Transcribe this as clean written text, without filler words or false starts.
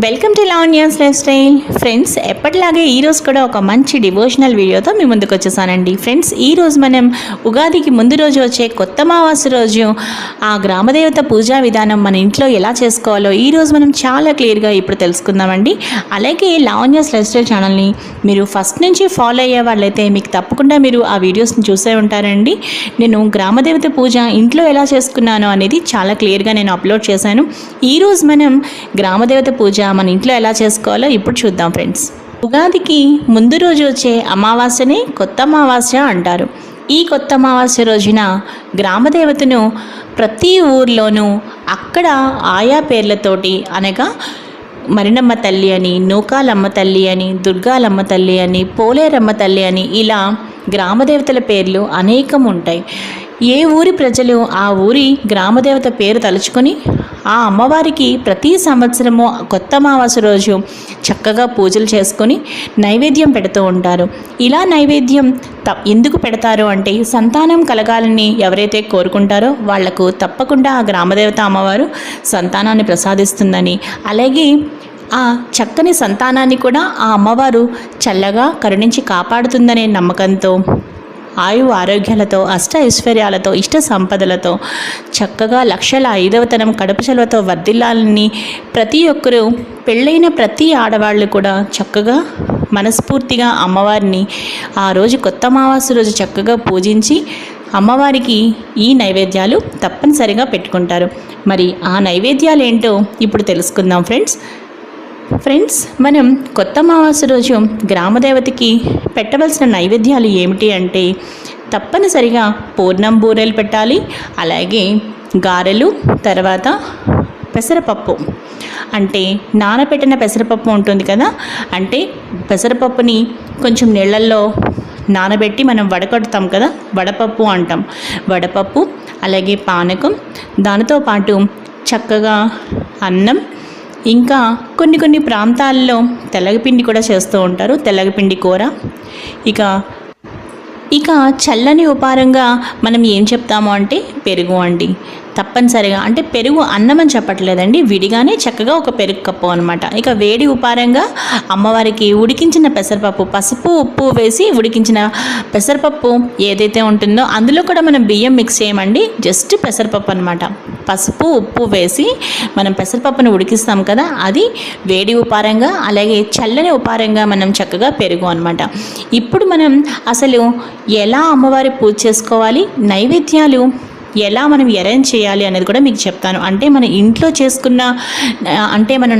Welcome to Lavanya's life style. Friends, ఎప్పటిలాగే ఈరోజు కూడా ఒక మంచి డివోషనల్ వీడియోతో మీ ముందుకు వచ్చేసానండి. ఫ్రెండ్స్, ఈరోజు మనం ఉగాదికి ముందు రోజు వచ్చే కొత్త అమావాస్య రోజు ఆ గ్రామదేవత పూజా విధానం మన ఇంట్లో ఎలా చేసుకోవాలో ఈరోజు మనం చాలా క్లియర్గా ఇప్పుడు తెలుసుకుందామండి. అలాగే లావణ్యాస్ లైఫ్ స్టైల్ ఛానల్ని మీరు ఫస్ట్ నుంచి ఫాలో అయ్యే వాళ్ళైతే మీకు తప్పకుండా మీరు ఆ వీడియోస్ని చూసే ఉంటారండి. నేను గ్రామదేవత పూజ ఇంట్లో ఎలా చేసుకున్నానో అనేది చాలా క్లియర్గా నేను అప్లోడ్ చేశాను. ఈరోజు మనం గ్రామదేవత పూజ మన ఇంట్లో ఎలా చేసుకోవాలో ఇప్పుడు చూద్దాం. ఫ్రెండ్స్, ఉగాదికి ముందు రోజు వచ్చే అమావాస్యని కొత్త అమావాస్య అంటారు. ఈ కొత్త అమావాస్య రోజున గ్రామదేవతను ప్రతి ఊర్లోనూ అక్కడ ఆయా పేర్లతోటి, అనగా మరినమ్మ తల్లి అని, నూకాలమ్మ తల్లి అని, దుర్గాలమ్మ తల్లి అని, పోలేరమ్మ తల్లి అని, ఇలా గ్రామదేవతల పేర్లు అనేకం ఉంటాయి. ఏ ఊరి ప్రజలు ఆ ఊరి గ్రామదేవత పేరు తలుచుకొని ఆ అమ్మవారికి ప్రతి సంవత్సరము కొత్త అమావాస్య రోజు చక్కగా పూజలు చేసుకొని నైవేద్యం పెడుతూ ఉంటారు. ఇలా నైవేద్యం ఎందుకు పెడతారు అంటే, సంతానం కలగాలని ఎవరైతే కోరుకుంటారో వాళ్లకు తప్పకుండా ఆ గ్రామదేవత అమ్మవారు సంతానాన్ని ప్రసాదిస్తుందని, అలాగే ఆ చక్కని సంతానాన్ని కూడా ఆ అమ్మవారు చల్లగా కరుణించి కాపాడుతుందనే నమ్మకంతో, ఆయు ఆరోగ్యాలతో, అష్ట ఐశ్వర్యాలతో, ఇష్ట సంపదలతో చక్కగా లక్షల 5వతనం కడుపు చలవతో వర్ధిల్లాలని ప్రతి ఒక్కరూ, పెళ్ళైన ప్రతి ఆడవాళ్ళు కూడా చక్కగా మనస్ఫూర్తిగా అమ్మవారిని ఆ రోజు కొత్త అమావాస్య రోజు చక్కగా పూజించి అమ్మవారికి ఈ నైవేద్యాలు తప్పనిసరిగా పెట్టుకుంటారు. మరి ఆ నైవేద్యాలు ఏంటో ఇప్పుడు తెలుసుకుందాం. ఫ్రెండ్స్, మనం కొత్త అమావాస్య రోజు గ్రామదేవతకి పెట్టవలసిన నైవేద్యాలు ఏమిటి అంటే, తప్పనిసరిగా పూర్ణం బూరెలు పెట్టాలి, అలాగే గారెలు, తర్వాత పెసరపప్పు, అంటే నానబెట్టిన పెసరపప్పు ఉంటుంది కదా, అంటే పెసరపప్పుని కొంచెం నీళ్ళల్లో నానబెట్టి మనం వడకడతాం కదా, వడపప్పు అంటాం. వడపప్పు, అలాగే పానకం, దానితో పాటు చక్కగా అన్నం, ఇంకా కొన్ని ప్రాంతాల్లో తెల్లగపిండి కూడా చేస్తూ ఉంటారు, తెల్లగపిండి కూర. ఇక చల్లని ఉపారంగా మనం ఏం చెప్తాము అంటే పెరుగు అండి. తప్పనిసరిగా, అంటే పెరుగు అన్నం అని చెప్పట్లేదండి, విడిగానే చక్కగా ఒక పెరుగు కప్పు అనమాట. ఇక వేడి ఉపారంగా అమ్మవారికి ఉడికించిన పెసరపప్పు, పసుపు ఉప్పు వేసి ఉడికించిన పెసరపప్పు ఏదైతే ఉంటుందో అందులో కూడా మనం బియ్యం మిక్స్ చేయమండి, జస్ట్ పెసరపప్పు అనమాట. పసుపు ఉప్పు వేసి మనం పెసరపప్పును ఉడికిస్తాం కదా, అది వేడి ఉపారంగా, అలాగే చల్లని ఉపారంగా మనం చక్కగా పెరుగు అనమాట. ఇప్పుడు మనం అసలు ఎలా అమ్మవారి పూజ చేసుకోవాలి, నైవేద్యాలు ఎలా మనం అరేంజ్ చేయాలి అనేది కూడా మీకు చెప్తాను. అంటే మన ఇంట్లో చేసుకున్న, అంటే మనం